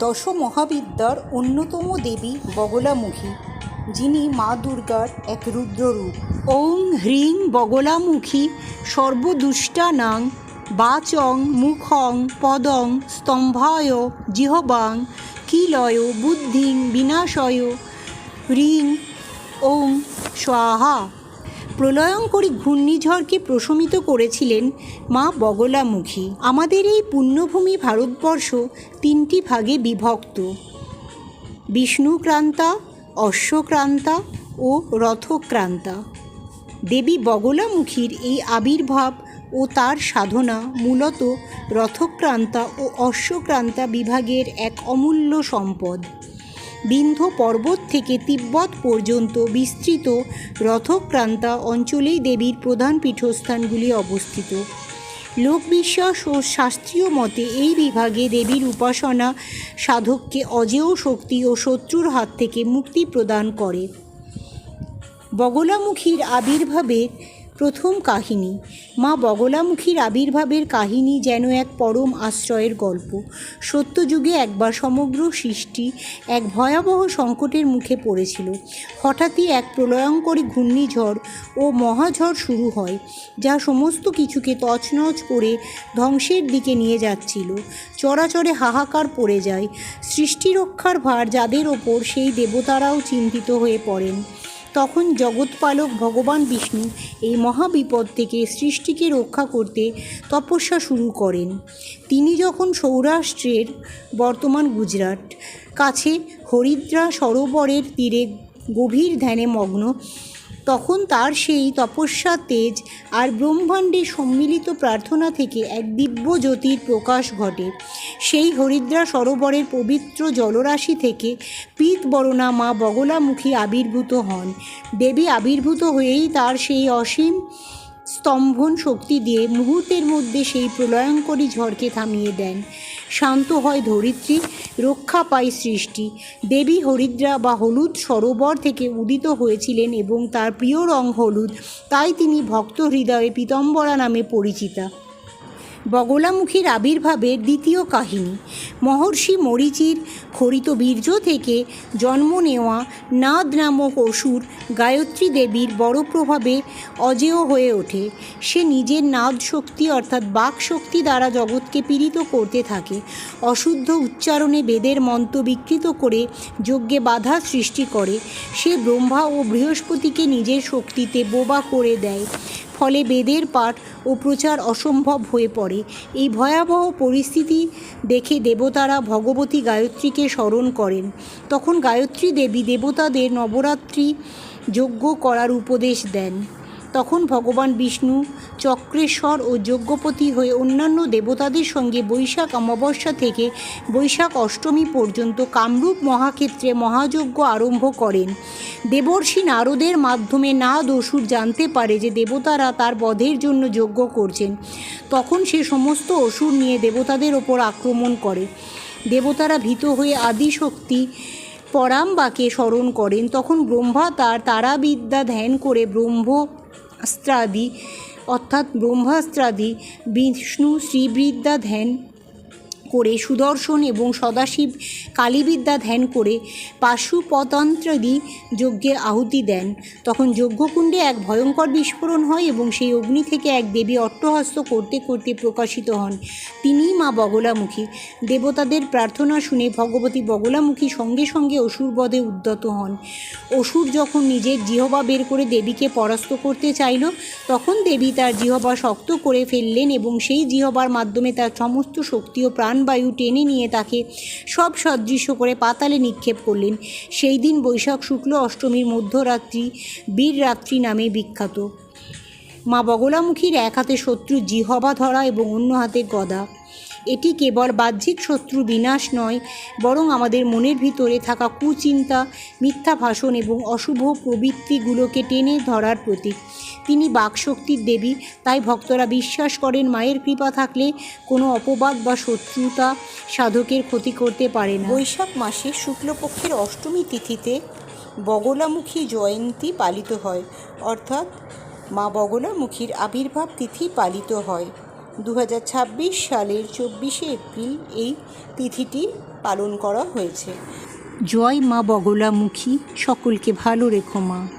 দশ মহাবিদ্যার অন্যতম দেবী বগলামুখী, যিনি মা দুর্গার এক রুদ্ররূপ। ওং হ্রিং বগলামুখী সর্বদুষ্টানাং বাচং মুখং পদং স্তম্ভায় জিহ্বাং কিলয় বুদ্ধিং বিনাশয় হ্রিং ওং স্বাহা। প্রলয়ঙ্করী ঘূর্ণিঝড়কে প্রশমিত করেছিলেন মা বগলামুখী। আমাদের এই পুণ্যভূমি ভারতবর্ষ তিনটি ভাগে বিভক্ত: বিষ্ণুক্রান্তা, অশ্বক্রান্তা ও রথক্রান্তা। দেবী বগলামুখীর এই আবির্ভাব ও তার সাধনা মূলত রথক্রান্তা ও অশ্বক্রান্তা বিভাগের এক অমূল্য সম্পদ। বিন্ধ্য পর্বত থেকে তিব্বত পর্যন্ত বিস্তৃত রথক্রান্তা অঞ্চলেই দেবীর প্রধান পীঠস্থানগুলি অবস্থিত। লোকবিশ্বাস ও শাস্ত্রীয় মতে এই বিভাগে দেবীর উপাসনা সাধককে অজেয় শক্তি ও শত্রুর হাত থেকে মুক্তি প্রদান করে। বগলামুখীর আবির্ভাবের প্রথম কাহিনী। মা বগলামুখীর আবির্ভাবের কাহিনী যেন এক পরম আশ্রয়ের গল্প। সত্যযুগে একবার সমগ্র সৃষ্টি এক ভয়াবহ সংকটের মুখে পড়েছিল। হঠাৎই এক প্রলয়ঙ্করী ঘূর্ণিঝড় ও মহাঝড় শুরু হয়, যা সমস্ত কিছুকে তছনছ করে ধ্বংসের দিকে নিয়ে যাচ্ছিল। চরাচরে হাহাকার পড়ে যায়। সৃষ্টি রক্ষার ভার যাদের ওপর, সেই দেবতারাও চিন্তিত হয়ে পড়েন। তখন জগৎপালক ভগবান বিষ্ণু এই মহাবিপদ থেকে সৃষ্টিকে রক্ষা করতে তপস্যা শুরু করেন। তিনি যখন সৌরাষ্ট্রের বর্তমান গুজরাট কাছে হরিদ্রা সরোবরের তীরে গভীর ধ্যানে মগ্ন, তখন তার সেই তপস্যা তেজ আর ব্রহ্মাণ্ডে সম্মিলিত প্রার্থনা থেকে এক দিব্য জ্যোতির প্রকাশ ঘটে। সেই হরিদ্রা সরোবরের পবিত্র জলরাশি থেকে পীতবরণা মা বগলামুখী আবির্ভূত হন। দেবী আবির্ভূত হয়েই তার সেই অসীম স্তম্ভন শক্তি দিয়ে মুহূর্তের মধ্যে সেই প্রলয়ঙ্করী ঝড়কে থামিয়ে দেন। শান্ত হয় ধরিত্রী, রক্ষা পায় সৃষ্টি। দেবী হরিদ্রা বা হলুদ সরোবর থেকে উদিত হয়েছিলেন এবং তার প্রিয় রং হলুদ, তাই তিনি ভক্ত হৃদয়ে পীতাম্বরা নামে পরিচিতা। বগলামুখীর আবির্ভাবের দ্বিতীয় কাহিনী। মহর্ষি মরীচির খরিত বীর্য থেকে জন্ম নেওয়া নাদ নামক অসুর গায়ত্রী দেবীর বড় প্রভাবে অজেয় হয়ে ওঠে। সে নিজের নাদ শক্তি অর্থাৎ বাক শক্তি দ্বারা জগৎকে পীড়িত করতে থাকে। অশুদ্ধ উচ্চারণে বেদের মন্ত্র বিকৃত করে যজ্ঞে বাধা সৃষ্টি করে। সে ব্রহ্মা ও বৃহস্পতিকে নিজের শক্তিতে বোবা করে দেয়। ফলে বেদের পাঠ ও প্রচার অসম্ভব হয়ে পড়ে। এই ভয়াবহ পরিস্থিতি দেখে দেবতারা ভগবতী গায়ত্রীকে স্মরণ করেন। তখন গায়ত্রী দেবী দেবতাদের নবরাত্রি যজ্ঞ করার উপদেশ দেন। তখন ভগবান বিষ্ণু চক্রেশ্বর ও যজ্ঞপতি হয়ে অন্যান্য দেবতাদের সঙ্গে বৈশাখ অমাবস্যা থেকে বৈশাখ অষ্টমী পর্যন্ত কামরূপ মহাক্ষেত্রে মহাযজ্ঞ আরম্ভ করেন। দেবর্ষি নারদের মাধ্যমে নাদ অসুর জানতে পারে যে দেবতারা তার বধের জন্য যজ্ঞ করছেন। তখন সে সমস্ত অসুর নিয়ে দেবতাদের ওপর আক্রমণ করে। দেবতারা ভীত হয়ে আদিশক্তি পরাম্বাকে স্মরণ করেন। তখন ব্রহ্মা তার তারাবিদ্যা ধ্যান করে ব্রহ্মাস্ত্রাদি বিষ্ণু শ্রীবিদ্যা ধ্যান করে সুদর্শন এবং সদাশিব কালীবিদ্যা ধ্যান করে পাশুপতন্ত্রাদি যজ্ঞে আহুতি দেন। তখন যজ্ঞকুণ্ডে এক ভয়ঙ্কর বিস্ফোরণ হয় এবং সেই অগ্নি থেকে এক দেবী অট্টহাস্য করতে করতে প্রকাশিত হন। তিনিই মা বগলামুখী। দেবতাদের প্রার্থনা শুনে ভগবতী বগলামুখী সঙ্গে সঙ্গে অসুর বধে উদ্যত হন। অসুর যখন নিজের জিহ্বা বের করে দেবীকে পরাস্ত করতে চাইল, তখন দেবী তার জিহ্বা শক্ত করে ফেললেন এবং সেই জিহ্বার মাধ্যমে তার সমস্ত শক্তি ও প্রাণবায়ু টেনে নিয়ে তাকে সব সদৃশ্য করে পাতালে নিক্ষেপ করলেন। সেই দিন বৈশাখ শুক্ল অষ্টমীর মধ্যরাত্রি বীররাত্রি নামে বিখ্যাত। মা বগলামুখীর এক হাতে শত্রুর জিহ্বা ধরা এবং অন্য হাতে গদা। এটি কেবল বাহ্যিক শত্রু বিনাশ নয়, বরং আমাদের মনের ভিতরে থাকা কুচিন্তা, মিথ্যা ভাষণ এবং অশুভ প্রবৃত্তিগুলোকে টেনে ধরার প্রতীক। তিনি বাকশক্তির দেবী, তাই ভক্তরা বিশ্বাস করেন মায়ের কৃপা থাকলে কোনো অপবাদ বা শত্রুতা সাধকের ক্ষতি করতে পারে না। বৈশাখ মাসে শুক্লপক্ষের অষ্টমী তিথিতে বগলামুখী জয়ন্তী পালিত হয়, অর্থাৎ মা বগলামুখীর আবির্ভাব তিথি পালিত হয়। 2026 সালের 24শে এপ্রিল এই তিথিটি পালন করা হয়েছে। জয় মা বগলামুখী, সকলকে ভালো রেখো মা।